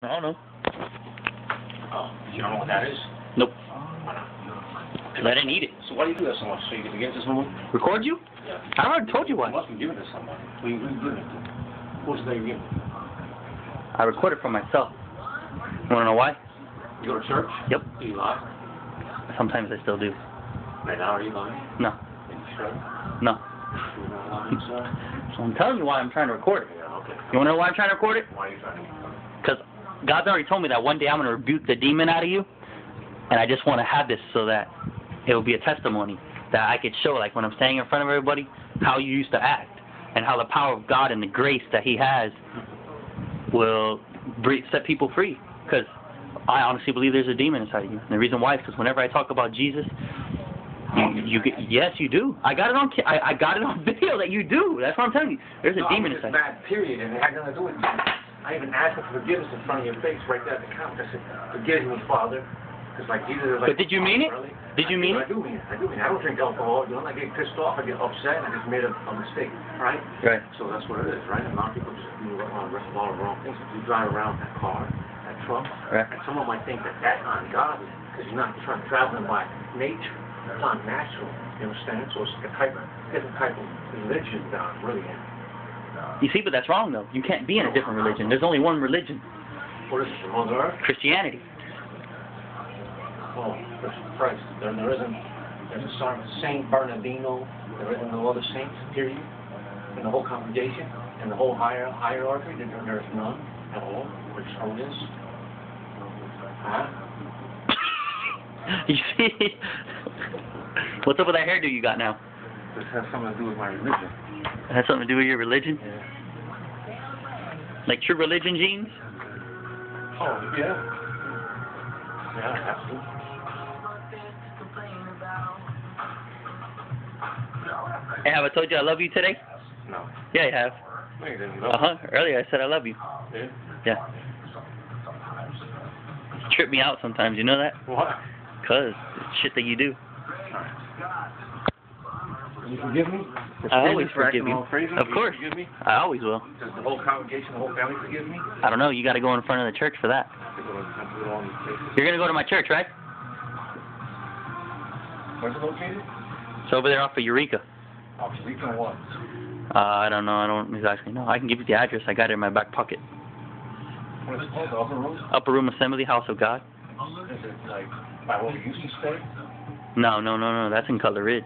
I don't know. Oh, you don't know what that is? Nope. Why not? Because I didn't eat it. So why do you do that so much? So you can give it to someone? Record you? Yeah. I already told you You why. must be giving it to somebody. Who you giving it to? Who's the guy you're giving it to? I record it for myself. You want to know why? You go to church? Yep. Do you lie? Sometimes I still do. Right now, are you lying? No. Are you sure? No. You're not lying, sir? So I'm telling you why I'm trying to record it. Yeah, okay. You want to know why I'm trying to record it? Why are you trying to? Because God's already told me that one day I'm going to rebuke the demon out of you. And I just want to have this so that it will be a testimony that I could show, like when I'm standing in front of everybody, how you used to act and how the power of God and the grace that He has will set people free. Because I honestly believe there's a demon inside of you. And the reason why is because whenever I talk about Jesus, yes, you do. I got it on I got it on video that you do. That's what I'm telling you. There's a demon inside. Bad period, and it had nothing to do with you. I even asked for forgiveness in front of your face right there at the couch. I said, "Forgive me, Father." Because like Jesus is like. But did you mean it? Really? Did you mean it? I do mean it. I do mean it. I don't drink alcohol. You know, I get pissed off. I get upset. And I just made a mistake, right? Right. So that's what it is, right? And a lot of people just do all the wrong things. If you drive around that car, that truck, right. And someone might think that that's ungodly because you're not traveling by nature. It's not natural. You understand? So it's like a different type of religion that I'm really in. You see, but that's wrong, though. You can't be in a different religion. There's only one religion. What is it, from Mother Earth? Christianity. Oh, Christ. There isn't. There's a Saint Bernardino. There isn't no other saints, period. In the whole congregation, in the whole hierarchy, there's none at all. Which one is? Huh? You see? What's up with that hairdo you got now? This has something to do with my religion. It has something to do with your religion? Yeah. Like true religion genes? Oh, yeah. Yeah, absolutely. Hey, have I told you I love you today? No. Yeah, I have. No, you didn't know. Earlier I said I love you. Yeah? Yeah. You trip me out sometimes, you know that? Why? Because it's shit that you do. You forgive me? I always forgive you. Of course. You forgive me? I always will. Does the whole congregation, the whole family forgive me? I don't know. You got to go in front of the church for that. You're going to go to my church, right? Where's it located? It's over there off of Eureka. Off Eureka what? I don't know. I don't exactly know. I can give you the address. I got it in my back pocket. What is it called? The upper room? Upper Room Assembly, House of God. Is it like by what we used to stay? No. That's in Color Ridge.